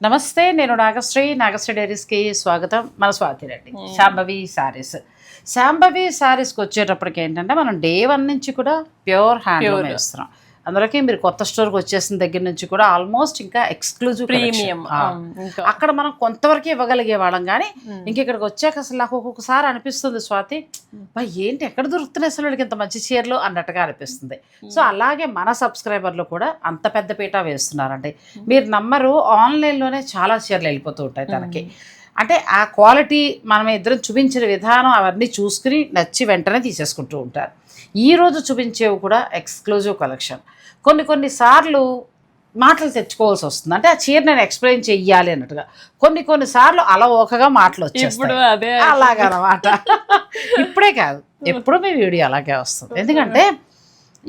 నమస్తే, నేను నాగశ్రీ డైరీస్కి స్వాగతం. మన స్వాతి రెడ్డి. శాంభవి శారీస్కి వచ్చేటప్పటికి ఏంటంటే మనం డే 1 నుంచి కూడా ప్యూర్ హ్యాండ్లూమ్ వేస్తున్నాం. అందులోకి మీరు కొత్త స్టోర్కి వచ్చేసిన దగ్గర నుంచి కూడా ఆల్మోస్ట్ ఇంకా ఎక్స్క్లూజివ్ ప్రీమియం అక్కడ మనం కొంతవరకు ఇవ్వగలిగే వాళ్ళం. కానీ ఇక్కడికి వచ్చాక అసలు నాకు ఒక్కొక్కసారి అనిపిస్తుంది స్వాతి, ఏంటి ఎక్కడ దొరుకుతున్నాయి అసలు వీళ్ళకి ఇంత మంచి చీరలు అన్నట్టుగా అనిపిస్తుంది. సో అలాగే మన సబ్స్క్రైబర్లు కూడా అంత పెద్ద పీట వేస్తున్నారండి. మీరు నమ్మరు, ఆన్లైన్లోనే చాలా చీరలు వెళ్ళిపోతూ ఉంటాయి తనకి. అంటే ఆ క్వాలిటీ మనం ఇద్దరం చూపించిన విధానం అవన్నీ చూసుకుని నచ్చి వెంటనే తీసేసుకుంటూ ఉంటారు. ఈరోజు చూపించేవి కూడా ఎక్స్క్లూజివ్ కలెక్షన్. కొన్నిసార్లు మాటలు తెచ్చుకోవాల్సి వస్తుంది. అంటే ఆ చీర నేను ఎక్స్ప్లెయిన్ చెయ్యాలి అన్నట్టుగా. కొన్నిసార్లు అలవోకగా మాటలు వచ్చేస్తాయి. అలాగనమాట. ఇప్పుడే కాదు, ఎప్పుడు మీ వీడియో అలాగే వస్తుంది. ఎందుకంటే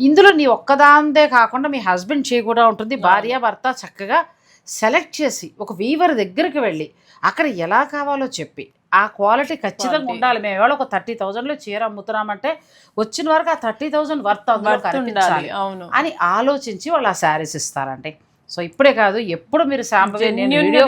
ఇందులో నీ ఒక్కదాందే కాకుండా మీ హస్బెండ్ చేయి కూడా ఉంటుంది. భార్య భర్త చక్కగా సెలెక్ట్ చేసి ఒక వీవర్ దగ్గరికి వెళ్ళి అక్కడ ఎలా కావాలో చెప్పి ఆ క్వాలిటీ ఖచ్చితంగా ఉండాలి. మేము ఎవరో ఒక 30,000లో చీర అమ్ముతున్నామంటే వచ్చిన వరకు ఆ 30,000 వర్త్ అందులో కనిపించాలి అని ఆలోచించి వాళ్ళు ఆ శారీస్ ఇస్తారంటే. సో ఇప్పుడే కాదు, ఎప్పుడు మీరు శాంపుల్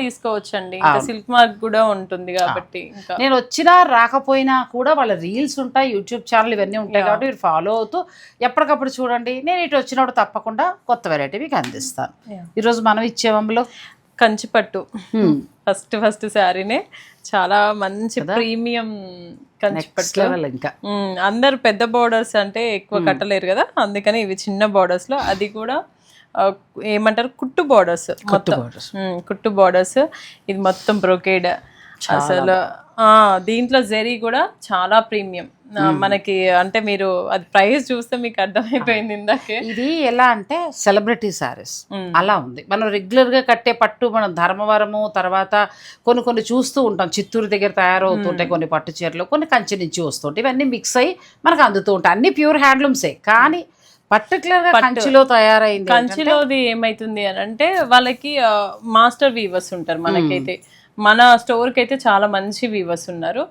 తీసుకోవచ్చండి. సిల్క్ మార్క్ కూడా ఉంటుంది కాబట్టి నేను వచ్చినా రాకపోయినా కూడా వాళ్ళ రీల్స్ ఉంటాయి, యూట్యూబ్ ఛానల్ ఇవన్నీ ఉంటాయి కాబట్టి మీరు ఫాలో అవుతూ ఎప్పటికప్పుడు చూడండి. నేను ఇటు వచ్చినప్పుడు తప్పకుండా కొత్త వెరైటీ మీకు అందిస్తాను. ఈరోజు మనం ఇచ్చేవంలో కంచిపట్టు ఫస్ట్ శారీనే చాలా మంచి ప్రీమియం కంచిపట్టు. ఇంకా అందరు పెద్ద బోర్డర్స్ అంటే ఎక్కువ కట్టలేరు కదా, అందుకని ఇవి చిన్న బోర్డర్స్ లో, అది కూడా ఏమంటారు కుట్టు బోర్డర్స్, కుట్టు బోర్డర్స్. ఇది మొత్తం బ్రోకేడ్. అసలు దీంట్లో జరీ కూడా చాలా ప్రీమియం మనకి. అంటే మీరు అది ప్రైస్ చూస్తే మీకు అర్థమైపోయింది ఇందాకే. ఇది ఎలా అంటే సెలబ్రిటీ శారీస్ అలా ఉంది. మనం రెగ్యులర్ గా కట్టే పట్టు మనం ధర్మవరము తర్వాత కొన్ని చూస్తూ ఉంటాం. చిత్తూరు దగ్గర తయారవుతుంటాయి కొన్ని పట్టు చీరలు, కొన్ని కంచి నుంచి వస్తుంటాయి. ఇవన్నీ మిక్స్ అయ్యి మనకు అందుతూ ఉంటాయి. అన్ని ప్యూర్ హ్యాండ్లూమ్సే. కానీ పర్టికులర్ గా కంచిలో తయారైంది. కంచిలోది ఏమైతుంది అని అంటే వాళ్ళకి మాస్టర్ వీవర్స్ ఉంటారు. మనకైతే మన స్టోర్ కి అయితే చాలా మంచి వీవర్స్ ఉన్నారు.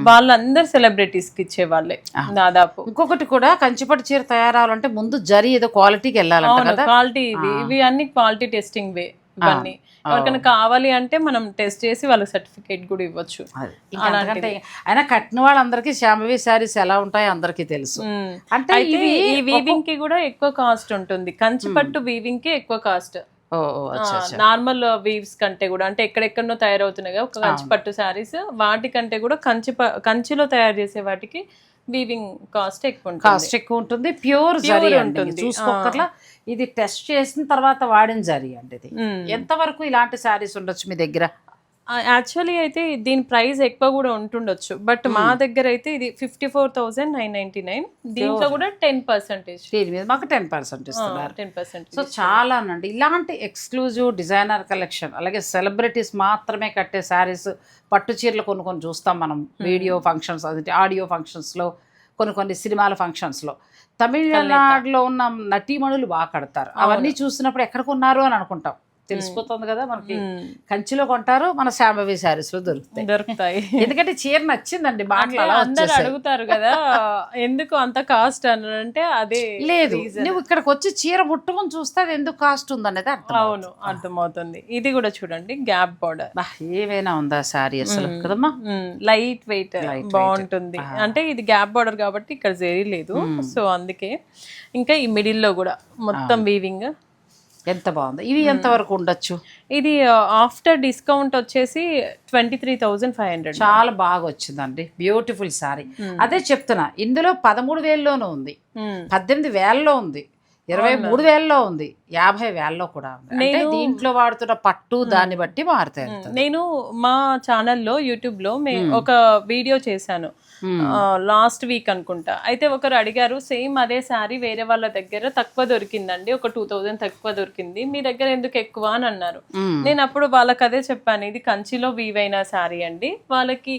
వాళ్ళందరు సెలబ్రిటీస్ కి ఇచ్చే వాళ్ళే దాదాపు. ఇంకొకటి కూడా కంచిపట్టు చీర తయారవ్వాలంటే ముందు జరి ఏదో క్వాలిటీకి వెళ్ళాలంట. క్వాలిటీ ఇవి అన్ని క్వాలిటీ టెస్టింగ్ వే. ఇవన్నీ ఎవరికైనా కావాలి అంటే మనం టెస్ట్ చేసి వాళ్ళకి సర్టిఫికేట్ కూడా ఇవ్వచ్చు. అయినా కట్టిన వాళ్ళందరికీ శాంభవి శారీస్ ఎలా ఉంటాయో అందరికీ తెలుసు. అంటే ఈ వీవింగ్ కి కూడా ఎక్కువ కాస్ట్ ఉంటుంది. కంచిపట్టు వీవింగ్ కి ఎక్కువ కాస్ట్ నార్మల్ వీవ్స్ కంటే కూడా. అంటే ఎక్కడెక్కడనో తయారవుతున్నాయి ఒక కంచిపట్టు శారీస్, వాటికంటే కూడా కంచిలో తయారు చేసే వాటికి వీవింగ్ కాస్ట్ ఎక్కువ ఉంటుంది. ప్యూర్ జరీ ఉంటుంది. చూసుకోకర్లా ఇది టెస్ట్ చేసిన తర్వాత వాడిన జరీ అంటే. ఇది ఎంతవరకు ఇలాంటి శారీస్ ఉండొచ్చు మీ దగ్గర? యాక్చువల్లీ అయితే దీని ప్రైస్ ఎక్కువ కూడా ఉంటుండొచ్చు, బట్ మా దగ్గర అయితే ఇది 54,999. దీంట్లో కూడా 10% మాకు 10% ఇస్తున్నారు. 10%. సో చాలా అండి ఇలాంటి ఎక్స్క్లూజివ్ డిజైనర్ కలెక్షన్. అలాగే సెలబ్రిటీస్ మాత్రమే కట్టే శారీస్, పట్టు చీరలు కొన్ని చూస్తాం మనం వీడియో ఫంక్షన్స్, అది ఆడియో ఫంక్షన్స్లో, కొన్ని సినిమాల ఫంక్షన్స్లో. తమిళనాడులో ఉన్న నటీమణులు బాగా కడతారు. అవన్నీ చూసినప్పుడు ఎక్కడ కొన్నారు అని అనుకుంటాం. తెలిసిపోతుంది కదా మనకి. కంచిలో కొంటారు, మన శాంభవి శారీస్ లో దొరుకుతాయి. ఎందుకంటే చీర నచ్చిందండి. అందరు అడుగుతారు కదా ఎందుకు అంత కాస్ట్ అని అంటే అదే లేదు, నువ్వు ఇక్కడికి వచ్చి చీర ముట్టుకొని చూస్తే అది ఎందుకు కాస్ట్ ఉందనేది అర్థం. అవును, అర్థమవుతుంది. ఇది కూడా చూడండి, గ్యాప్ బార్డర్. ఏమైనా ఉందా శారీ అసలు కదమ్మా. లైట్ వెయిట్ బాగుంటుంది. అంటే ఇది గ్యాప్ బార్డర్ కాబట్టి ఇక్కడ జరీ లేదు, సో అందుకే. ఇంకా ఈ మిడిల్ లో కూడా మొత్తం వీవింగ్ ఎంత బాగుంది. ఇవి ఎంత వరకు ఉండొచ్చు? ఇది ఆఫ్టర్ డిస్కౌంట్ వచ్చేసి 23,500. చాలా బాగా వచ్చిందండి, బ్యూటిఫుల్ సారీ. అదే చెప్తున్నా, ఇందులో 13,000లోనూ ఉంది, 18,000లో ఉంది, 23,000లో ఉంది, 50,000లో కూడా ఉంది. అంటే దీంట్లో వాడుతున్న పట్టు దాన్ని బట్టి మారుతాయి. నేను మా ఛానల్లో యూట్యూబ్ లో ఒక వీడియో చేశాను లాస్ట్ వీక్ అనుకుంటా. అయితే ఒకరు అడిగారు, సేమ్ అదే శారీ వేరే వాళ్ళ దగ్గర తక్కువ దొరికిందండి, ఒక 2,000 తక్కువ దొరికింది, మీ దగ్గర ఎందుకు ఎక్కువ అని అన్నారు. నేను అప్పుడు వాళ్ళకి అదే చెప్పాను, ఇది కంచిలో వీవ్ అయిన శారీ అండి. వాళ్ళకి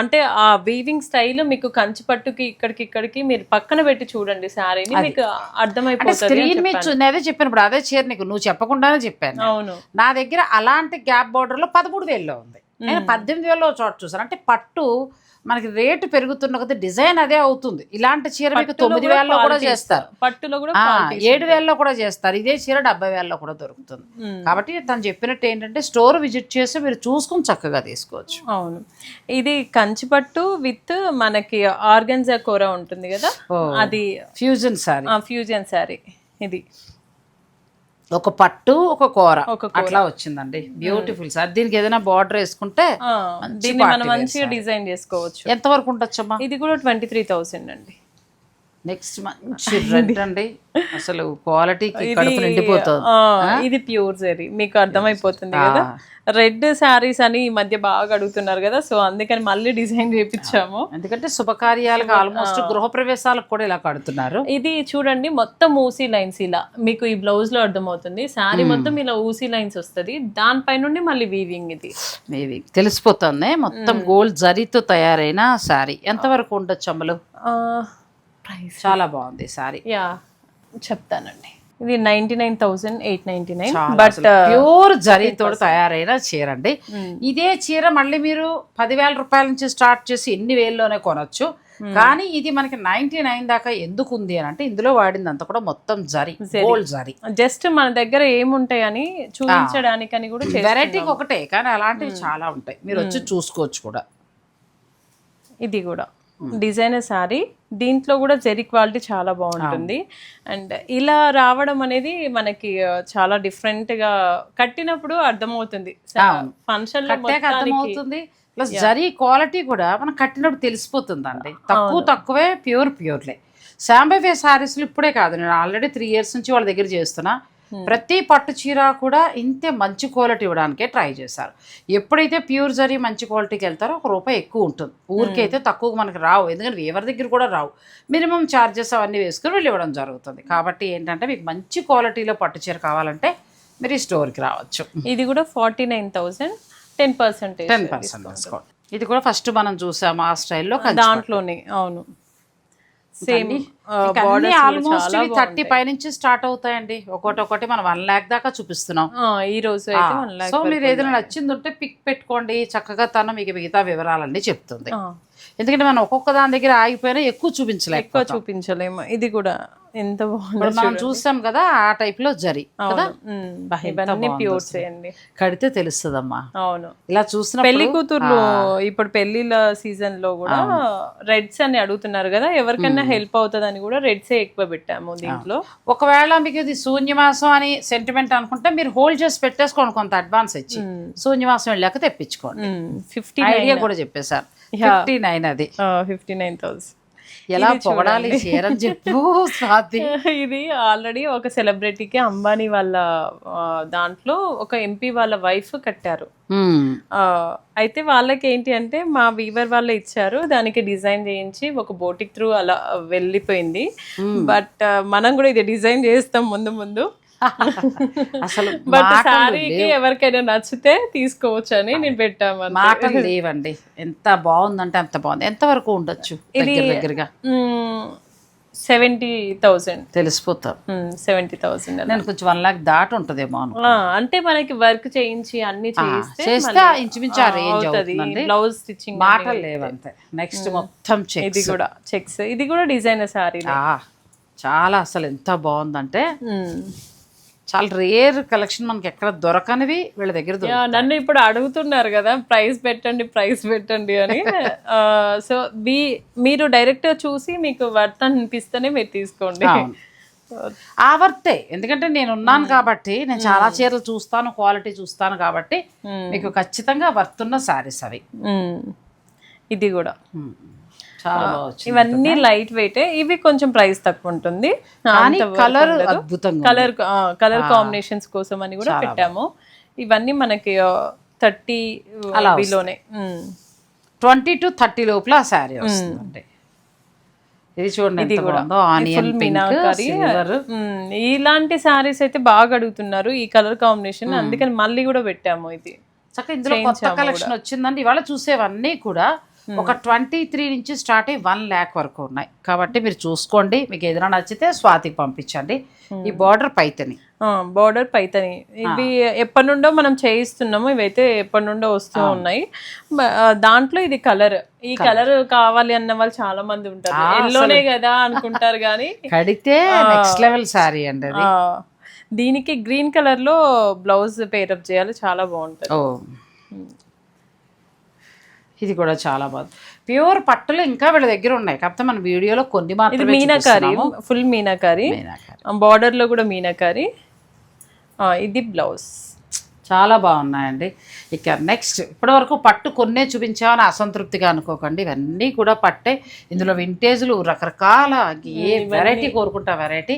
అంటే ఆ వీవింగ్ స్టైల్ మీకు కంచి పట్టుకి ఇక్కడికి మీరు పక్కన పెట్టి చూడండి శారీని, మీకు అర్థమైపోతుంది. అదే చెప్పాను ఇప్పుడు, అదే చీర నీకు నువ్వు చెప్పకుండానే చెప్పాను. అవును, నా దగ్గర అలాంటి గ్యాప్ బోర్డర్ లో 13,000లో ఉంది. నేను 18,000లో చోట చూసాను. అంటే పట్టు మనకి రేటు పెరుగుతున్న కొద్ది డిజైన్ అదే అవుతుంది. ఇలాంటి చీర మీకు 9,000లో కూడా చేస్తారు, పట్టులో కూడా 7,000లో కూడా చేస్తారు. ఇదే చీర 70,000లో కూడా దొరుకుతుంది. కాబట్టి తను చెప్పినట్టు ఏంటంటే స్టోర్ విజిట్ చేసి మీరు చూసుకుని చక్కగా తీసుకోవచ్చు. అవును, ఇది కంచి పట్టు విత్ మనకి ఆర్గన్జా కూర ఉంటుంది కదా, అది ఫ్యూజన్ సారీ. ఫ్యూజన్ శారీ. ఇది ఒక పట్టు ఒక కూర అట్లా వచ్చిందండి. Beautiful sir. దీనికి ఏదైనా బార్డర్ వేసుకుంటే దీన్ని మనం మంచిగా డిజైన్ చేసుకోవచ్చు. ఎంత వరకు ఉండొచ్చమ్మా? ఇది కూడా 23,000 అండి. నెక్స్ట్ మంచి రెడ్ అండి, అసలు క్వాలిటీకి కడుపు నిండిపోతుంది. ఇది ప్యూర్ జరీ, మీకు అర్థమైపోతుంది కదా. రెడ్ శారీస్ అని ఈ మధ్య బాగా అడుగుతున్నారు కదా, సో అందుకని మళ్ళీ డిజైన్ చేయించాము. ఎందుకంటే శుభకార్యాలకు ఆల్మోస్ట్ గృహప్రవేశాలకు కూడా ఇలా కడుతున్నారు. ఇది చూడండి, మొత్తం ఊసీ లైన్స్ ఇలా మీకు ఈ బ్లౌజ్ లో అర్థమవుతుంది. శారీ మొత్తం ఇలా ఊసీ లైన్స్ వస్తుంది, దానిపై నుండి మళ్ళీ వీవింగ్. ఇది వీవింగ్ తెలిసిపోతుంది. మొత్తం గోల్డ్ జరీతో తయారైన శారీ. ఎంత వరకు ఉండొచ్చు అమ్మలు? ప్రైస్ చాలా బాగుంది శారీ. యా చెప్తానండి. ఇది 99,899. బట్ ప్యూర్ జరీతో తయారైన చీర అండి. ఇదే చీర మళ్ళీ మీరు 10,000 రూపాయల నుంచి స్టార్ట్ చేసి ఎన్ని వేల్లోనే కొనొచ్చు. కానీ ఇది మనకి 99 దాకా ఎందుకు ఉంది అని అంటే ఇందులో వాడిందంతా కూడా మొత్తం జరీ, గోల్డ్ జరీ. జస్ట్ మన దగ్గర ఏముంటాయని చూపించడానికని కూడా వెరైటీకి ఒకటే, కానీ అలాంటివి చాలా ఉంటాయి, మీరు వచ్చి చూసుకోవచ్చు కూడా. ఇది కూడా డిజైనర్ శారీ, దీంట్లో కూడా జెరీ క్వాలిటీ చాలా బాగుంటుంది. అండ్ ఇలా రావడం అనేది మనకి చాలా డిఫరెంట్ గా కట్టినప్పుడు అర్థమవుతుంది, ఫంక్షన్ లో అర్థమవుతుంది. ప్లస్ జరీ క్వాలిటీ కూడా మనం కట్టినప్పుడు తెలిసిపోతుంది అండి. తక్కువే ప్యూర్లే. శాంబవే శారీస్లు ఇప్పుడే కాదు, నేను ఆల్రెడీ 3 years నుంచి వాళ్ళ దగ్గర చేస్తున్నా. ప్రతి పట్టు చీర కూడా ఇంతే మంచి క్వాలిటీ ఇవ్వడానికే ట్రై చేశారు. ఎప్పుడైతే ప్యూర్ జరీ మంచి క్వాలిటీకి వెళ్తారో ₹1 ఎక్కువ ఉంటుంది. ఊరికైతే తక్కువ మనకి రావు, ఎందుకంటే ఎవరి దగ్గర కూడా రావు. మినిమం ఛార్జెస్ అవన్నీ వేసుకుని వెళ్ళి ఇవ్వడం జరుగుతుంది. కాబట్టి ఏంటంటే మీకు మంచి క్వాలిటీలో పట్టు చీర కావాలంటే మీరు ఈ స్టోర్కి రావచ్చు. ఇది కూడా 49,000, 10% డిస్కౌంట్. ఇది కూడా ఫస్ట్ మనం చూసాము ఆ స్టైల్లో దాంట్లోనే. అవును, సేమ్ ఆల్మోస్ట్ 30 పైనుంచి స్టార్ట్ అవుతాయండి. ఒకటి మనం 1 lakh దాకా చూపిస్తున్నాం ఈ రోజు. సో మీరు ఏదైనా నచ్చింది ఉంటే పిక్ పెట్టుకోండి, చక్కగా తను మీకు మిగతా వివరాలన్నీ చెప్తుంది. ఎందుకంటే మనం ఒక్కొక్క దాని దగ్గర ఆగిపోయినా ఎక్కువ చూపించలేము. ఇది కూడా ఎంత బాగుంది, మనం చూస్తాం కదా ఆ టైప్ లో జరీ కదా. ఇవన్నీ ప్యూర్స్ అండి, కడితే తెలుస్తుందమ్మా. అవును, ఇలా చూసిన పెళ్లి కూతుర్లు ఇప్పుడు పెళ్లిళ్ళ సీజన్ లో కూడా రెడ్స్ అని అడుగుతున్నారు కదా, ఎవరికైనా హెల్ప్ అవుతుంది అని కూడా రెడ్సే ఎక్కువ పెట్టాము దీంట్లో. ఒకవేళ మీకు ఇది శూన్యమాసం అని సెంటిమెంట్ అనుకుంటే మీరు హోల్డ్ చేసి పెట్టేసుకోండి, కొంత అడ్వాన్స్ ఇచ్చి శూన్యమాసం వెళ్ళాక తెప్పించుకోండి. 50 ఐడియా కూడా చెప్పేశారు. 59 అది 59,000. ఎలా పొగడాలి చీరని చెప్పు స్వాతి. ఇది ఆల్రెడీ ఒక సెలబ్రిటీకి అంబానీ వాళ్ళ దాంట్లో ఒక ఎంపీ వాళ్ళ వైఫ్ కట్టారు. అయితే వాళ్ళకి ఏంటి అంటే మా వీవర్ వాళ్ళు ఇచ్చారు, దానికి డిజైన్ చేయించి ఒక బోటిక్ త్రూ అలా వెళ్ళిపోయింది. బట్ మనం కూడా ఇది డిజైన్ చేస్తాం ముందు అసలు. బట్ శారీకి ఎవరికైనా నచ్చితే తీసుకోవచ్చు అని నేను పెట్టాము. మాటలు లేవండి, ఎంత బాగుందంటే అంత బాగుంది. ఎంత వరకు ఉండొచ్చు? ఇది దగ్గరగా 70,000 తెలిసిపోతాం. 70,000 నేను కొంచెం 1 lakh దాటి ఉంటదేమో. అంటే మనకి వర్క్ చేయించి అన్ని చేస్తే ఇంచుమించు ఆ రేంజ్ అవుతుంది. బ్లౌజ్ స్టిచ్చింగ్ మాటలు లేవంతే. నెక్స్ట్ మొత్తం ఇది కూడా చెక్స్. ఇది కూడా డిజైనర్ శారీ చాలా. అసలు ఎంత బాగుందంటే చాలా రేర్ కలెక్షన్, మనకి ఎక్కడ దొరకనివి వీళ్ళ దగ్గర. నన్ను ఇప్పుడు అడుగుతున్నారు కదా ప్రైస్ పెట్టండి అని. సో మీరు డైరెక్ట్ చూసి మీకు వర్త్ అనిపిస్తేనే మీరు తీసుకోండి. ఆ వర్తే, ఎందుకంటే నేను ఉన్నాను కాబట్టి, నేను చాలా చీరలు చూస్తాను, క్వాలిటీ చూస్తాను కాబట్టి మీకు ఖచ్చితంగా వర్త్ ఉన్న శారీస్ అవి. ఇది కూడా ఇవన్నీ లైట్ వెయిట్, ఇవి కొంచెం ప్రైస్ తక్కువ ఉంటుంది. కలర్ కాంబినేషన్స్ కోసం అని కూడా పెట్టాము. ఇవన్నీ మనకి 30 బిలోనే, 20 to 30 లోపల శారీ వస్తుంది. ఇది చూడండి, ఇలాంటి శారీస్ అయితే బాగా అడుగుతున్నారు ఈ కలర్ కాంబినేషన్, అందుకని మళ్ళీ కూడా పెట్టాము. ఇది చక్కగా ఇందులో కొత్త కలెక్షన్ వచ్చిందండి. ఇవాళ చూసేవన్నీ కూడా ఒక 23 నుంచి స్టార్ట్ అయ్యి 1 lakh వరకు ఉన్నాయి. కాబట్టి మీరు చూసుకోండి, మీకు ఏదైనా నచ్చితే స్వాతికి పంపించండి. ఈ బార్డర్ పైతని బార్డర్ పైతని. ఇవి ఎప్పటి నుండో మనం చేయిస్తున్నాము, ఇవైతే ఎప్పటి నుండో వస్తూ ఉన్నాయి. దాంట్లో ఇది కలర్, ఈ కలర్ కావాలి అన్న వాళ్ళు చాలా మంది ఉంటారు. ఎల్లోనే కదా అనుకుంటారు కానీ కడితే నెక్స్ట్ లెవెల్ సారీ అండి అది. దీనికి గ్రీన్ కలర్ లో బ్లౌజ్ పేరప్ చేయాలి, చాలా బాగుంటుంది. ఇది కూడా చాలా బాగుంది. ప్యూర్ పట్టులు ఇంకా వీళ్ళ దగ్గర ఉన్నాయి, కాకపోతే మన వీడియోలో కొన్ని మాత్రమే మీనాకారి, ఫుల్ మీనాకారి, బార్డర్ లో కూడా మీనాకారి. ఇది బ్లౌజ్ చాలా బాగున్నాయండి. ఇక నెక్స్ట్ ఇప్పటివరకు పట్టు కొన్నే చూపించామని అసంతృప్తిగా అనుకోకండి, ఇవన్నీ కూడా పట్టే. ఇందులో వింటేజ్లు రకరకాల, ఏ వెరైటీ కోరుకుంటా వెరైటీ,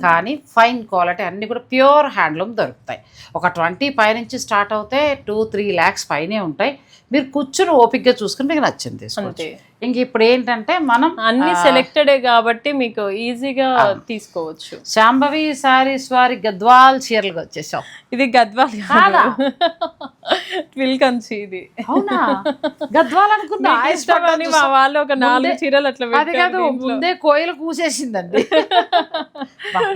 కానీ ఫైన్ క్వాలిటీ, అన్నీ కూడా ప్యూర్ హ్యాండ్లూమ్ దొరుకుతాయి. ఒక 20 పైనుంచి స్టార్ట్ అవుతే 2-3 lakhs పైనే ఉంటాయి. మీరు కూర్చుని ఓపిక్గా చూసుకుని మీకు నచ్చింది తీసుకోవచ్చు. ఇంక ఇప్పుడు ఏంటంటే మనం అన్ని సెలెక్టెడే కాబట్టి మీకు ఈజీగా తీసుకోవచ్చు. శాంభవి సారీస్ వారి గద్వాల్ చీరలుగా వచ్చేసాం. ఇది గద్వాల్ ట్విల్ కంచి. ఇది అవునా గద్వాల్ అనుకున్నా, మా వాళ్ళు ఒక 4 చీరలు అట్లా అది కాదు, ముందే కోయిలు కూసేసిందండి.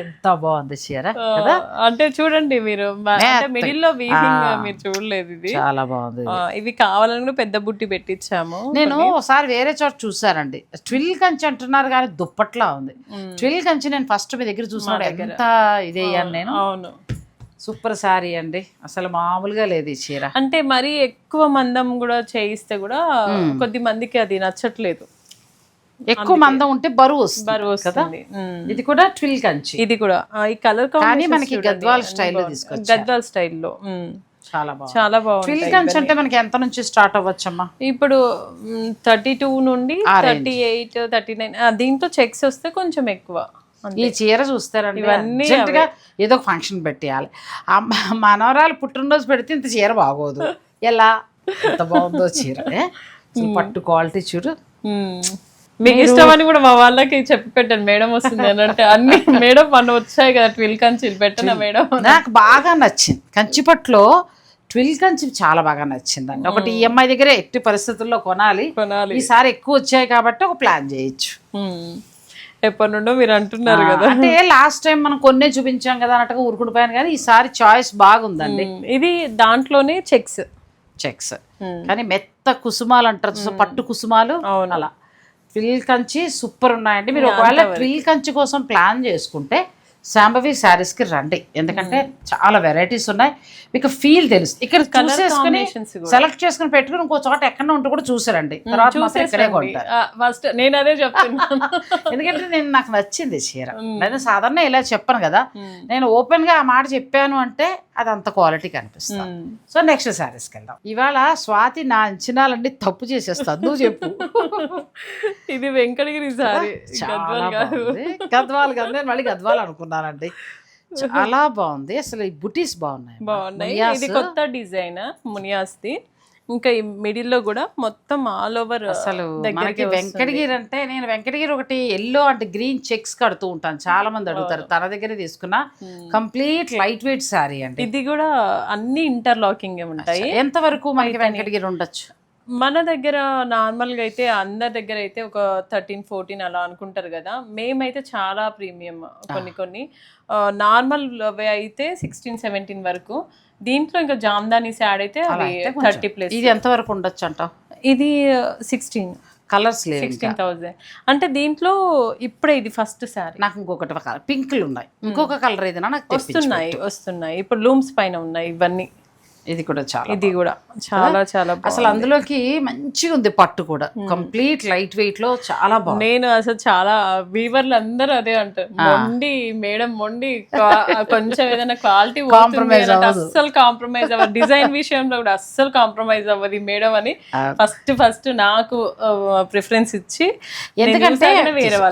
ఎంత బాగుంది చీర కదా. అంటే చూడండి మీరు, మిడిల్ లో వీవింగ్ మీరు చూడలేదు, ఇది చాలా బాగుంది. ఇవి కావాలని కూడా పెద్ద బుట్టి పెట్టించాము. నేను ఒకసారి వేరే చోట చూసానండి, ట్విల్ కంచి అంటున్నారు కానీ దుప్పట్లా ఉంది. ట్విల్ కంచి నేను ఫస్ట్ మీ దగ్గర చూసినప్పుడు ఎంత ఇదేయాను నేను. అవును, సూపర్ సారీ అండి, అసలు మామూలుగా లేదు ఈ చీర. అంటే మరి ఎక్కువ మందం కూడా చేయిస్తే కూడా కొద్ది మందికి అది నచ్చట్లేదు. ఎక్కువ మందం ఉంటే బరువు వస్తుంది. ఇది కూడా ట్విల్ కంచి, ఇది కూడా ఈ కలర్ కానీ మనకి గద్వాల్ స్టైల్లో తీసుకొచ్చారు. గద్వాల్ స్టైల్లో చాలా బాగుంది. చాలా బాగుంది. ట్విల్ కంచి అంటే మనకి ఎంత నుంచి స్టార్ట్ అవ్వచ్చమ్మా? ఇప్పుడు 32 నుండి 38, 39, దీంతో చెక్స్ వస్తే కొంచెం ఎక్కువ. ఈ చీర చూస్తారండి, ఇవన్నీ ఏదో ఒక ఫంక్షన్ పెట్టేయాలి. మనవరాలు పుట్టినరోజు పెడితే ఇంత చీర బాగోదు. ఎలా ఎంత బాగుందో చీర, పట్టు క్వాలిటీ చూడు. మీకు ఇష్టమని కూడా మా వాళ్ళకి చెప్పి పెట్టాను, మేడం వస్తుంది అని. అంటే అన్ని మేడం మన వచ్చాయి కదా ట్విల్ కంచి పెట్టిన మేడం. నాకు బాగా నచ్చింది కంచిపట్లో ట్విల్ కంచి, చాలా బాగా నచ్చిందండి. ఒకటి ఈఎంఐ దగ్గర ఎట్టి పరిస్థితుల్లో కొనాలి. ఈసారి ఎక్కువ వచ్చాయి కాబట్టి ఒక ప్లాన్ చేయొచ్చు. ఎప్పటి నుండో మీరు అంటున్నారు కదా, అంటే లాస్ట్ టైం మనం కొన్నే చూపించాం కదా అన్నట్టుగా ఊరుకుండిపోయాను, కానీ ఈసారి చాయిస్ బాగుందండి. ఇది దాంట్లోనే చెక్స్ కానీ మెత్త కుసుమాలు అంటారు, పట్టు కుసుమాలు అలా. ట్విల్ కంచి సూపర్ ఉన్నాయండి. మీరు ఒకవేళ ట్విల్ కంచి కోసం ప్లాన్ చేసుకుంటే శాంభవి శారీస్కి రండి, ఎందుకంటే చాలా వెరైటీస్ ఉన్నాయి, మీకు ఫీల్ తెలుస్తుంది. ఇక్కడ చూసేసుకుని సెలెక్ట్ చేసుకుని పెట్టుకుని ఇంకో చోట ఎక్కడ ఉంటే కూడా చూసారండి, తర్వాత ఇక్కడే కొంటారు. ఫస్ట్ నేను అదే చెప్తున్నాను, ఎందుకంటే నాకు నచ్చింది చీర. నేను సాధారణ ఇలా చెప్పను కదా, నేను ఓపెన్ గా ఆ మాట చెప్పాను అంటే అది అంత క్వాలిటీ కనిపిస్తుంది. సో నెక్స్ట్ శారీస్కి వెళ్దాం. ఇవాళ స్వాతి నా అంచనాలన్నీ తప్పు చేసేస్తాను, నువ్వు చెప్పు. ఇది వెంకటగిరి సారీ, గద్వాల్ కాదు, నేను మళ్ళీ గద్వాల్ అనుకున్నానండి. చాలా బాగుంది, అసలు ఈ బుటీస్ బాగున్నాయి. ఇది కొత్త డిజైన్ మునియాస్ది. ఇంకా ఈ మిడిల్ లో కూడా మొత్తం ఆల్ ఓవర్. అసలు మనకి వెంకటగిరి అంటే, నేను వెంకటగిరి ఒకటి ఎల్లో అంటే గ్రీన్ చెక్స్ కడుతూ ఉంటాను, చాలా మంది అడుగుతారు. తన దగ్గర తీసుకున్న కంప్లీట్ లైట్ వెయిట్ శారీ అండి. ఇది కూడా అన్ని ఇంటర్లాకింగ్ ఉంటాయి. ఎంత వరకు మనకి వెంకటగిరి ఉండొచ్చు? మన దగ్గర నార్మల్గా అయితే అందరి దగ్గర అయితే ఒక 13-14 అలా అనుకుంటారు కదా, మేమైతే చాలా ప్రీమియం. కొన్ని నార్మల్ అయితే 16-17 వరకు. దీంట్లో ఇంకా జామ్దానీస్ యాడ్ అయితే అవి 30+. ఇది ఎంత వరకు ఉండొచ్చు అంటావు? ఇది 16 కలర్స్ లేవు, 16,000. అంటే దీంట్లో ఇప్పుడే ఇది ఫస్ట్ సారీ. నాకు ఇంకొకటి పింక్లు ఉన్నాయి, ఇంకొక కలర్ ఏదైనా నాకు వస్తున్నాయి. ఇప్పుడు లూమ్స్ పైన ఉన్నాయి ఇవన్నీ. ఇది కూడా చాలా అసలు అందులోకి మంచిగా ఉంది, పట్టు కూడా కంప్లీట్ లైట్ వెయిట్ లో చాలా బాగుంది. నేను అసలు చాలా వీవర్లు అందరూ అదే అంటారు, మొండి మేడం మొండి, కొంచెం ఏదైనా క్వాలిటీ అస్సలు కాంప్రమైజ్ అవ్వదు, డిజైన్ విషయంలో కూడా అస్సలు కాంప్రమైజ్ అవ్వదు మేడం అని ఫస్ట్ నాకు ప్రిఫరెన్స్ ఇచ్చి.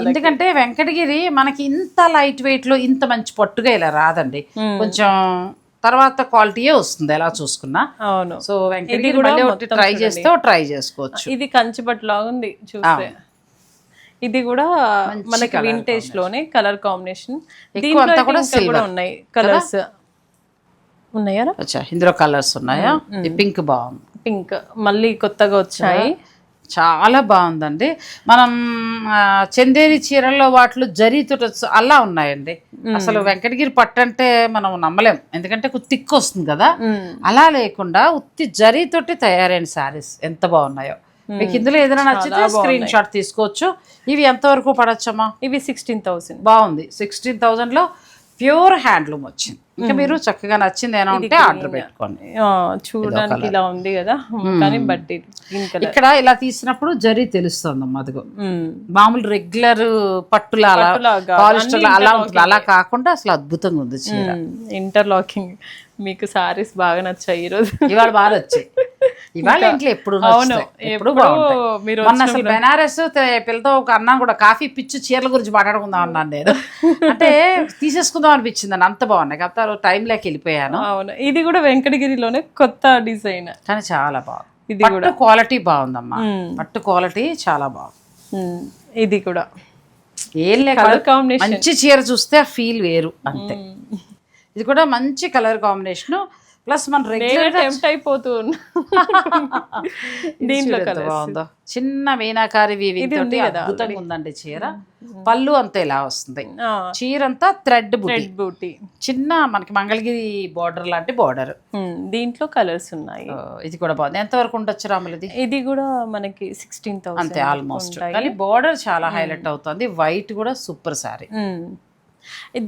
ఎందుకంటే వెంకటగిరి మనకి ఇంత లైట్ వెయిట్ లో ఇంత మంచి పట్టుగా ఇలా రాదండి, కొంచెం తర్వాత క్వాలిటీయే వస్తుంది ఎలా చూసుకున్నా. అవును. సో వెంకటగిరి కూడా ట్రై చేస్తే ట్రై చేసుకోవచ్చు. ఇది కంచిపట్టు లాగా ఉంది చూస్తే. ఇది కూడా మనకి వింటేజ్ లోనే కలర్ కాంబినేషన్. దీంట్లో కూడా ఉన్నాయి కలర్స్ ఉన్నాయా? ఇందులో కలర్స్ ఉన్నాయా? పింక్ బాగుంది, పింక్ మళ్ళీ కొత్తగా వచ్చాయి. చాలా బాగుందండి. మనం చందేరి చీరల్లో వాటిలో జరీతో అలా ఉన్నాయండి. అసలు వెంకటగిరి పట్టు అంటే మనం నమ్మలేం, ఎందుకంటే తిక్కు వస్తుంది కదా. అలా లేకుండా ఉత్తి జరీతోటి తయారైన శారీస్ ఎంత బాగున్నాయో. మీకు ఇందులో ఏదైనా నచ్చితే స్క్రీన్ షాట్ తీసుకోవచ్చు. ఇవి ఎంతవరకు పడచ్చమ్మా? ఇవి 16,000. బాగుంది. 16,000లో ప్యూర్ హ్యాండ్లూమ్ వచ్చింది. ఇంకా మీరు చక్కగా నచ్చింది ఏమైనా ఉంటే ఆర్డర్ పెట్టుకోండి. చూడడానికి ఇలా ఉంది కదా, కానీ బట్ ఇక్కడ ఇలా తీసినప్పుడు జరీ తెలుస్తుందమ్మా. అదిగో మామూలు రెగ్యులర్ పట్టులా పాలిస్టర్ అలా ఉంటుంది, అలా కాకుండా అసలు అద్భుతంగా ఉంది చీర. ఇంటర్లాకింగ్. మీకు సారీస్ బాగా నచ్చాయి ఈరోజు. ఇవాళ బాగా వచ్చాయి. ఇవాళ ఇంట్లో ఎప్పుడు ఎప్పుడు బాగుంటాయి. మొన్న అసలు బెనారస్ పిల్లతో ఒక అన్నా కూడా కాఫీ పిచ్చు చీరల గురించి మాట్లాడుకుందాం అన్నాను నేను. అంటే తీసేసుకుందాం అనిపించింది అంత బాగున్నాయి. కాకపోతే టైం లేక వెళ్ళిపోయాను. అవును, ఇది కూడా వెంకటగిరిలోనే కొత్త డిజైన్, కానీ చాలా బాగుంది. ఇది కూడా క్వాలిటీ బాగుందమ్మా. పట్టు క్వాలిటీ చాలా బాగుంది. ఇది కూడా ఏం లేక మంచి చీర చూస్తే ఆ ఫీల్ వేరు అంతే. ఇది కూడా మంచి కలర్ కాంబినేషన్. ప్లస్ మన రెగ్యులర్ టెంప్ట్ అయిపోతూ దీంట్లో బాగుందో చిన్న మీనాకారి వీవింగ్ తోటి అద్భుతంగా ఉందండి చీర. పళ్ళు అంతా ఇలా వస్తుంది. చీర అంతా థ్రెడ్ బూటీ, చిన్న మనకి మంగళగిరి బోర్డర్ లాంటి బోర్డర్. దీంట్లో కలర్స్ ఉన్నాయి. ఇది కూడా బాగుంది. ఎంత వరకు ఉండొచ్చు రాములది? ఇది కూడా మనకి 16,000 అంతే ఆల్మోస్ట్. కానీ బోర్డర్ చాలా హైలైట్ అవుతుంది. వైట్ కూడా సూపర్ సారీ.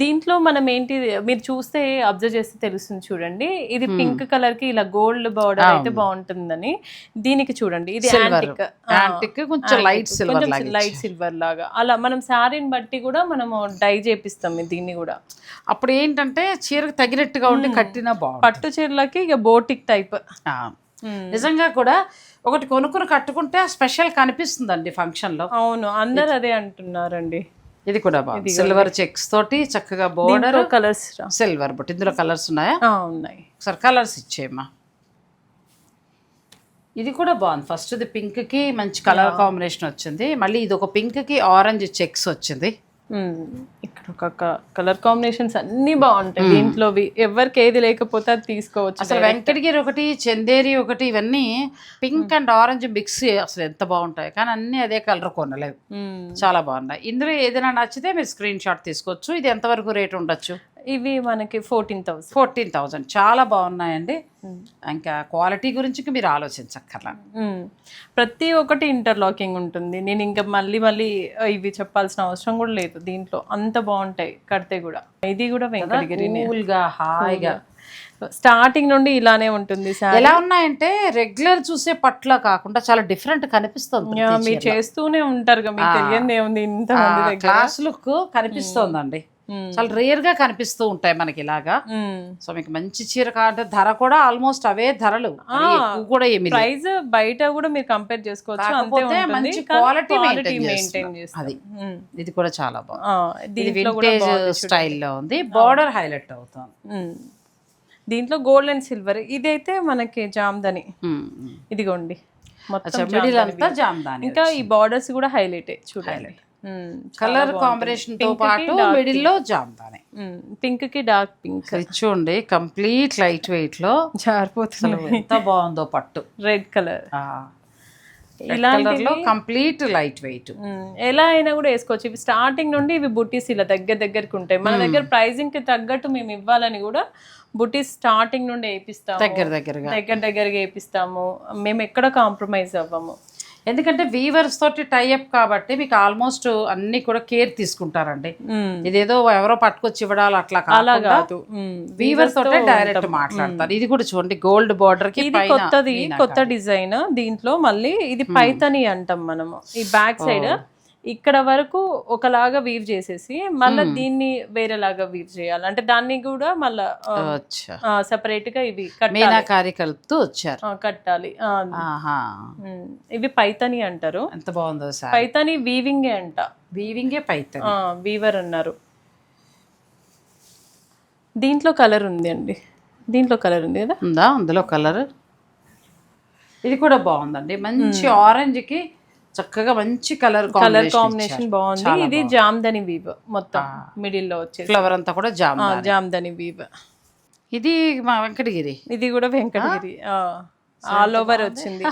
దీంట్లో మనం ఏంటి మీరు చూస్తే అబ్జర్వ్ చేస్తే తెలుస్తుంది చూడండి. ఇది పింక్ కలర్ కి ఇలా గోల్డ్ బార్డర్ అయితే బాగుంటుందని. దీనికి చూడండి, ఇది యాంటిక్ కొంచెం లైట్ సిల్వర్ లాగా. అలా మనం శారీని బట్టి కూడా మనము డై చేపిస్తాం దీన్ని కూడా. అప్పుడు ఏంటంటే చీరకు తగినట్టుగా ఉండి కట్టిన బాగుంది. పట్టు చీరలకి ఇక బోటిక్ టైప్. నిజంగా కూడా ఒకటి కొనుక్కుని కట్టుకుంటే స్పెషల్ కనిపిస్తుందండి ఫంక్షన్ లో. అవును, అందరు అదే అంటున్నారండి. ఇది కూడా బాగుంది. సిల్వర్ చెక్స్ తోటి చక్కగా బోర్డర్, కలర్స్ సిల్వర్ బట్ ఇందులో కలర్స్ ఉన్నాయా? ఉన్నాయి. ఒకసారి కలర్స్ ఇచ్చేయమ్మా. ఇది కూడా బాగుంది. ఫస్ట్ ఇది పింక్ కి మంచి కలర్ కాంబినేషన్ వచ్చింది. మళ్ళీ ఇది ఒక పింక్ కి ఆరెంజ్ చెక్స్ వచ్చింది. ఇక్కడ ఒక కలర్ కాంబినేషన్స్ అన్ని బాగుంటాయి. దీంట్లో ఎవరికి ఏది లేకపోతే అది తీసుకోవచ్చు. అసలు వెంకటగిరి ఒకటి, చందేరి ఒకటి, ఇవన్నీ పింక్ అండ్ ఆరెంజ్ మిక్స్ అసలు ఎంత బాగుంటాయి. కానీ అన్ని అదే కలర్ కొనలేవు, చాలా బాగున్నాయి. ఇందులో ఏదైనా నచ్చితే మీరు స్క్రీన్ షాట్ తీసుకోవచ్చు. ఇది ఎంతవరకు రేట్ ఉండొచ్చు? ఇవి మనకి 14,000 చాలా బాగున్నాయండి. ఇంకా క్వాలిటీ గురించి మీరు ఆలోచించక్కర్లా. ప్రతి ఒక్కటి ఇంటర్లాకింగ్ ఉంటుంది. నేను ఇంకా మళ్ళీ ఇవి చెప్పాల్సిన అవసరం కూడా లేదు. దీంట్లో అంత బాగుంటాయి కడితే కూడా. ఇది కూడా వెంకటగిరి హాయిగా స్టార్టింగ్ నుండి ఇలానే ఉంటుంది. ఎలా ఉన్నాయంటే రెగ్యులర్ చూసే పట్ల కాకుండా చాలా డిఫరెంట్ కనిపిస్తుంది. మీరు చేస్తూనే ఉంటారు, మీకు తెలియదు ఏముంది. ఇంత క్లాస్ లుక్ కనిపిస్తోందండి. చాలా రేర్ గా కనిపిస్తూ ఉంటాయి మనకి ఇలాగా. సో మీకు మంచి చీర కావాలంటే ధర కూడా ఆల్మోస్ట్ అవే ధరలు కూడా. ఏమి ప్రైస్ బయట కూడా మీరు కంపేర్ చేసుకోవచ్చు. మంచి క్వాలిటీ మెయింటైన్ చేస్తుంది. ఇది కూడా చాలా బాగుంది. ఇది వింటేజ్ స్టైల్లో ఉంది. బార్డర్ హైలైట్ అవుతుంది. దీంట్లో గోల్డ్ అండ్ సిల్వర్. ఇదైతే మనకి జామ్దని. ఇదిగోండి మొత్తం మిడిల్ అంతా జామ్దాని. ఇంకా ఈ బార్డర్స్ కూడా హైలైట్ చూడండి. కలర్ కాంబినేషన్ తో పాటు మిడిల్ లో జామ్దాని. పింక్ కి డార్క్ పింక్. చూడండి కంప్లీట్ లైట్ వెయిట్ లో జారిపోతుంది. ఎంత బాగుందో పట్టు. రెడ్ కలర్ ఇలాంటిలో కంప్లీట్ లైట్ వెయిట్. ఎలా అయినా కూడా వేసుకోవచ్చు. ఇవి స్టార్టింగ్ నుండి ఇవి బుట్టీస్ ఇలా దగ్గరికి ఉంటాయి. మన దగ్గర ప్రైజింగ్ కి తగ్గట్టు మేము ఇవ్వాలని కూడా బుట్టీస్ స్టార్టింగ్ నుండి వేపిస్తాము. దగ్గరగా వేపిస్తాము. మేము ఎక్కడ కాంప్రమైజ్ అవ్వము. ఎందుకంటే వీవర్స్ తోటి టైఅప్ కాబట్టి మీకు ఆల్మోస్ట్ అన్ని కూడా కేర్ తీసుకుంటారండి. ఇదేదో ఎవరో పట్టుకొచ్చి ఇవ్వడాలు అట్లా కాదు, వీవర్స్ తోటే డైరెక్ట్ మాట్లాడతారు. ఇది కూడా చూడండి గోల్డ్ బార్డర్ కి కొత్త డిజైన్. దీంట్లో మళ్ళీ ఇది పైతని అంటాం మనము. ఈ బ్యాక్ సైడ్ ఇక్కడ వరకు ఒకలాగా వీవ్ చేసేసి మళ్ళీ దీన్ని వేరేలాగా వీవ్ చేయాలి. అంటే దాన్ని కూడా మళ్ళా సెపరేట్ గా ఇవి మీనాకారి కలుపుతూ వచ్చారు కట్టాలి. ఇవి పైతని అంటారు. ఎంత బాగుందో పైతని వీవింగే అంట. వీవింగే పైతని. వీవర్ అన్నారు. దీంట్లో కలర్ ఉంది అండి. దీంట్లో కలర్ ఉంది కదా, ఉందా? అందులో కలర్. ఇది కూడా బాగుందండి. మంచి ఆరెంజ్ కి చక్కగా మంచి కలర్ కాంబినేషన్ బాగుంది. ఇది జామ్దని వీవ్ మొత్తం మిడిల్ లో వచ్చేసి ఫ్లవర్ అంతా కూడా జామ్దని వీవ్. ఇది మా వెంకటగిరి. ఇది కూడా వెంకటగిరి. ఆల్ ఓవర్ వచ్చింది.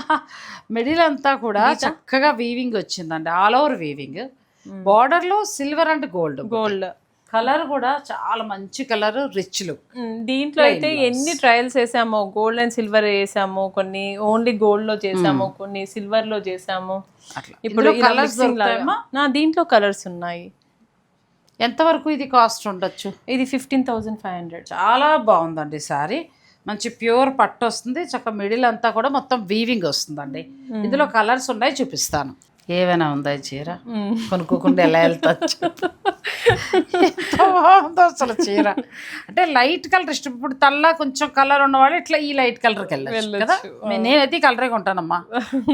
మిడిల్ అంతా కూడా చక్కగా వీవింగ్ వచ్చిందండి, ఆల్ ఓవర్ వీవింగ్. బార్డర్ లో సిల్వర్ అండ్ గోల్డ్. కలర్ కూడా చాలా మంచి కలర్, రిచ్ లుక్. దీంట్లో అయితే ఎన్ని ట్రయల్స్ వేసామో, గోల్డ్ అండ్ సిల్వర్ వేసాము, కొన్ని ఓన్లీ గోల్డ్ లో చేసాము, కొన్ని సిల్వర్ లో చేసాము. ఇప్పుడు కలర్స్ దీంట్లో కలర్స్ ఉన్నాయి. ఎంతవరకు ఇది కాస్ట్ ఉండొచ్చు? ఇది 15,500. చాలా బాగుందండి సారీ, మంచి ప్యూర్ పట్టు వస్తుంది, చక్క మిడిల్ అంతా కూడా మొత్తం వీవింగ్ వస్తుందండి. ఇందులో కలర్స్ ఉన్నాయి, చూపిస్తాను. ఏమైనా ఉందా ఈ చీర? కొనుక్కోకుండా ఎలా వెళ్తాచ్చు, ఎంత బాగుందో అసలు చీర. అంటే లైట్ కలర్ ఇష్టం. ఇప్పుడు తల్లా కొంచెం కలర్ ఉన్నవాళ్ళు ఇట్లా ఈ లైట్ కలర్కి వెళ్ళచ్చు కదా. నేనైతే ఈ కలరే కొంటానమ్మా,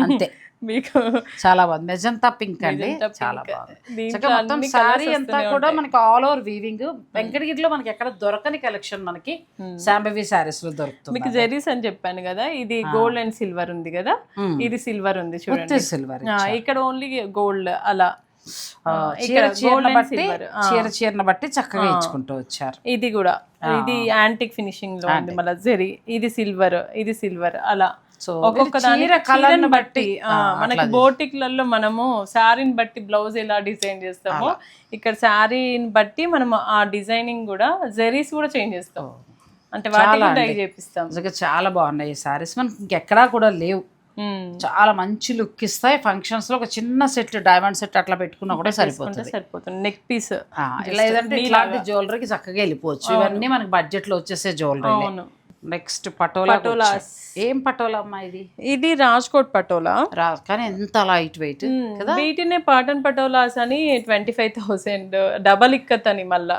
అంతే. మీకు చాలా బాగుంది. మెజంతా పింక్ అండి, చాలా బాగుంది. మొత్తం సారీ అంతా కూడా మనకి ఆల్ ఓవర్ వీవింగ్. వెంకటగిరిలో మనకి ఎక్కడ దొరకని కలెక్షన్ మనకి శాంభవి సారీస్ లో దొరుకుతుంది. మీకు జెరీస్ అని చెప్పాను కదా, ఇది గోల్డ్ అండ్ సిల్వర్ ఉంది కదా, ఇది సిల్వర్ ఉంది చూడండి, సిల్వర్. ఇక్కడ ఓన్లీ గోల్డ్. అలా చీరను బట్టి చక్కగా ఇచ్చుకుంటూ వచ్చారు. ఇది కూడా ఇది యాంటిక్ ఫినిషింగ్ లో ఉంది. మళ్ళీ జెరీ, ఇది సిల్వర్, ఇది సిల్వర్. అలా ఒక్కొక్క దాని కలర్ బట్టి మనకి బోటిక్లలో మనము శారీని బట్టి బ్లౌజ్ ఎలా డిజైన్ చేస్తామో, ఇక్కడ శారీని బట్టి మనం ఆ డిజైనింగ్ కూడా జెరీస్ కూడా చేంజ్ చేస్తాం. అంటే వాటిని డై చేపిస్తాం. చాలా బాగున్నాయి ఈ సారీస్, మనకి ఇంకెక్కడా కూడా లేవు. చాలా మంచి లుక్ ఇస్తాయి. ఫంక్షన్స్ లో ఒక చిన్న సెట్, డైమండ్ సెట్ అట్లా పెట్టుకున్నా కూడా సరిపోతుంది. నెక్ పీస్ లేదంటే ఇలాంటి జ్యువెలరీకి చక్కగా వెళ్ళిపోవచ్చు. ఇవన్నీ మనకి బడ్జెట్ లో వచ్చేసే జ్యువెలరీ. నెక్స్ట్ పటోలా. ఏం పటోలా అమ్మా ఇది? ఇది రాజ్కోట్ పటోలా, కానీ ఎంత లైట్ వెయిట్ కదా. వీటినే పాటన్ పటోలాస్ అని 25,000, డబల్ ఇక్కత్ అని మళ్ళా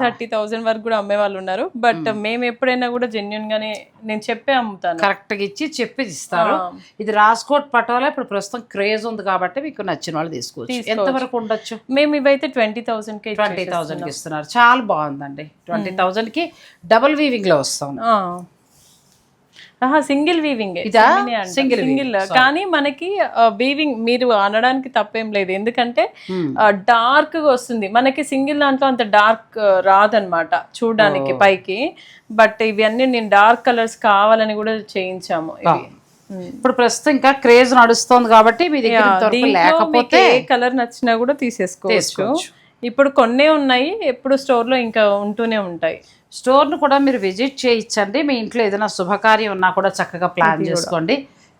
30,000 వరకు కూడా అమ్మే వాళ్ళు ఉన్నారు. బట్ మేము ఎప్పుడైనా కూడా జెన్యున్ గానే నేను చెప్పే అమ్ముతాను, కరెక్ట్ గా ఇచ్చి చెప్పి ఇస్తారు. ఇది రాజ్కోట్ పటోలా ఇప్పుడు ప్రస్తుతం క్రేజ్ ఉంది కాబట్టి మీకు నచ్చిన వాళ్ళు తీసుకోవచ్చు. ఎంత వరకు ఉండొచ్చు? మేము ఇవైతే 20,000 కి ఇస్తున్నారు. చాలా బాగుందండి. 20,000 కి డబుల్ వీవింగ్ లో వస్తాం. Single weaving, single. కానీ మనకి వీవింగ్ మీరు అనడానికి తప్పేం లేదు, ఎందుకంటే డార్క్ గా వస్తుంది మనకి. సింగిల్ దాంట్లో అంత డార్క్ రాదనమాట చూడడానికి పైకి. బట్ ఇవన్నీ నేను డార్క్ కలర్స్ కావాలని కూడా చేయించాము. ఇప్పుడు ప్రస్తుతం ఇంకా క్రేజ్ నడుస్తుంది కాబట్టి మీ దగ్గర లేకపోతే ఏ కలర్ నచ్చినా కూడా తీసేసుకోవచ్చు. ఇప్పుడు కొన్నే ఉన్నాయి, ఎప్పుడు స్టోర్ లో ఇంకా ఉంటూనే ఉంటాయి. స్టోర్ను కూడా మీరు విజిట్ చేయించండి. మీ ఇంట్లో ఏదైనా శుభకార్యం ఉన్నా కూడా చక్కగా ప్లాన్ చేసుకోండి.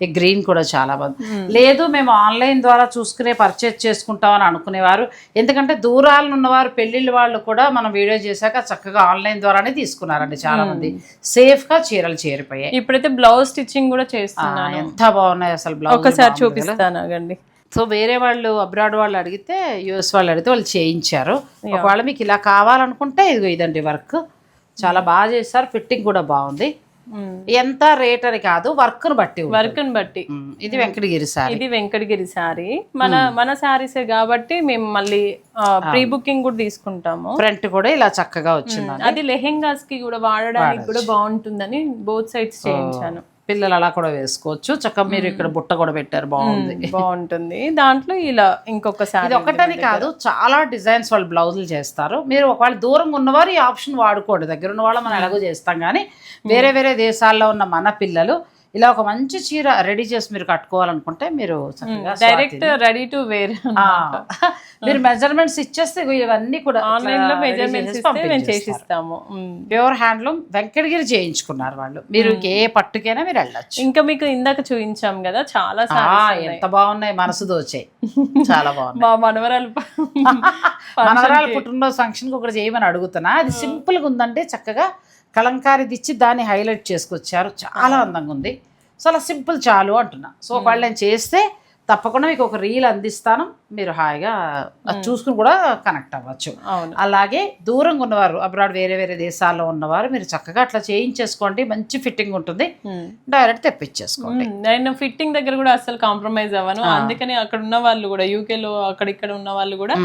ఈ గ్రీన్ కూడా చాలా బాగుంది. లేదు మేము ఆన్లైన్ ద్వారా చూసుకునే పర్చేజ్ చేసుకుంటామని అనుకునేవారు, ఎందుకంటే దూరాలు ఉన్నవారు, పెళ్ళిళ్ళ వాళ్ళు కూడా మనం వీడియో చేశాక చక్కగా ఆన్లైన్ ద్వారానే తీసుకున్నారండి చాలా మంది. సేఫ్ గా చీరలు చేరిపోయాయి. ఇప్పుడైతే బ్లౌజ్ స్టిచ్చింగ్ కూడా చేస్తున్నాను. ఎంత బాగున్నాయి అసలు బ్లౌజ్. ఒకసారి చూపిస్తాను. సో వేరే వాళ్ళు, అబ్రాడ్ వాళ్ళు అడిగితే, యుఎస్ వాళ్ళు అడిగితే వాళ్ళు చేయించారు. ఒకవేళ మీకు ఇలా కావాలనుకుంటే ఇదండి వర్క్ చాలా బాగా చేస్తారు. ఫిట్టింగ్ కూడా బాగుంది. ఎంత రేట్ అని కాదు, వర్క్ ను బట్టి. ఇది వెంకటగిరి సారీ. ఇది వెంకటగిరి సారీ. మన సారీసే కాబట్టి మేము మళ్ళీ ప్రీ బుకింగ్ కూడా తీసుకుంటాము. ఫ్రంట్ కూడా ఇలా చక్కగా వచ్చింది. అది లెహెంగాస్ కి కూడా వాడడానికి కూడా బాగుంటుందని బోత్ సైడ్స్ చేయించాను. పిల్లలు అలా కూడా వేసుకోవచ్చు. చక్కగా మీరు ఇక్కడ బుట్ట కూడా పెట్టారు, బాగుంటుంది. దాంట్లో ఇలా ఇంకొకసారి ఇది ఒకటని కాదు, చాలా డిజైన్స్ వాళ్ళు బ్లౌజులు చేస్తారు. మీరు ఒకవేళ దూరంగా ఉన్నవారు ఈ ఆప్షన్ వాడుకోండి. దగ్గర ఉన్న వాళ్ళు మనం ఎలాగో చేస్తాం, కానీ వేరే వేరే దేశాల్లో ఉన్న మన పిల్లలు ఇలా ఒక మంచి చీర రెడీ చేసి మీరు కట్టుకోవాలనుకుంటే మీరు డైరెక్ట్ రెడీ టు వేర్ మీరు మెజర్మెంట్స్ ఇచ్చేస్తే ఇవన్నీ కూడా ఆన్లైన్ లో మెజర్మెంట్స్ చేసిస్తాము. ప్యూర్ హ్యాండ్లూమ్ వెంకటగిరి చేయించుకున్నారు వాళ్ళు. మీరు ఏ పట్టుకైనా మీరు వెళ్ళొచ్చు. ఇంకా మీకు ఇందాక చూపించాం కదా, చాలా ఎంత బాగున్నాయి, మనసు దోచాయి. చాలా బాగుంది. మా మనవరాలు పుట్టినరోజు ఫంక్షన్ కి ఒకటి చేయమని అడుగుతున్నా. అది సింపుల్ గా ఉందంటే చక్కగా కలంకారీ ఇచ్చి దాన్ని హైలైట్ చేసుకొచ్చారు. చాలా అందంగా ఉంది. సో అలా సింపుల్ చాలు అంటున్నా. సో ఒకవేళ నేను చేస్తే తప్పకుండా మీకు ఒక రీల్ అందిస్తాను, మీరు హాయిగా చూసుకుని కూడా కనెక్ట్ అవ్వచ్చు. అలాగే దూరంగా ఉన్నవారు, అబ్రాడ్ వేరే వేరే దేశాల్లో ఉన్నవారు మీరు చక్కగా అట్లా చేయించేసుకోండి. మంచి ఫిట్టింగ్ ఉంటుంది, డైరెక్ట్ తెప్పించేసుకోండి. నేను ఫిట్టింగ్ దగ్గర కూడా అసలు కాంప్రమైజ్ అవ్వను. అందుకని అక్కడ ఉన్న వాళ్ళు కూడా, యూకేలో అక్కడ ఉన్న వాళ్ళు కూడా,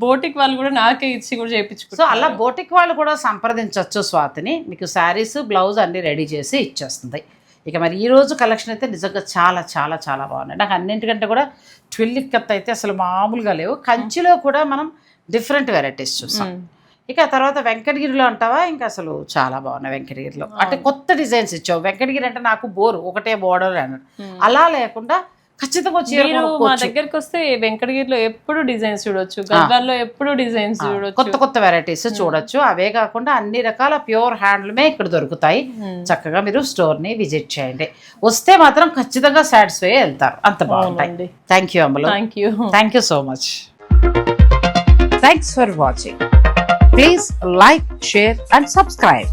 బోటిక్ వాళ్ళు కూడా నాకే ఇచ్చి కూడా చేయించుకుంటారు. సో అలా బోటిక్ వాళ్ళు కూడా సంప్రదించవచ్చు స్వాతిని. మీకు శారీస్, బ్లౌజ్ అన్ని రెడీ చేసి ఇచ్చేస్తుంది. ఇక మరి ఈరోజు కలెక్షన్ అయితే నిజంగా చాలా చాలా చాలా బాగున్నాయి. నాకు అన్నింటికంటే కూడా ట్విల్ ఇక్కత్ అయితే అసలు మామూలుగా లేవు. కంచిలో కూడా మనం డిఫరెంట్ వెరైటీస్ చూసాం. ఇక తర్వాత వెంకటగిరిలో అంటావా ఇంకా అసలు చాలా బాగున్నాయి వెంకటగిరిలో. అంటే కొత్త డిజైన్స్ ఇచ్చావు. వెంకటగిరి అంటే నాకు బోరు, ఒకటే బోర్డర్ అన్నాడు. అలా లేకుండా ఖచ్చితంగా చీర మీరు మా కొనుక్కోవచ్చు. దగ్గరికి వస్తే వెంకటగిరిలో ఎప్పుడు డిజైన్స్ చూడొచ్చు, గద్వాల్లో ఎప్పుడు డిజైన్స్ చూడొచ్చు. కొత్త కొత్త వెరైటీస్ చూడొచ్చు. అవే కాకుండా అన్ని రకాల ప్యూర్ హ్యాండ్లూమే ఇక్కడ దొరుకుతాయి. చక్కగా మీరు స్టోర్ ని విజిట్ చేయండి. వస్తే మాత్రం ఖచ్చితంగా సాటిస్ఫై వెళ్తారు, అంత బాగుంటాయి. థ్యాంక్ యూ అమ్మలు. Thank you so much. Thanks for watching. Please like, share and subscribe.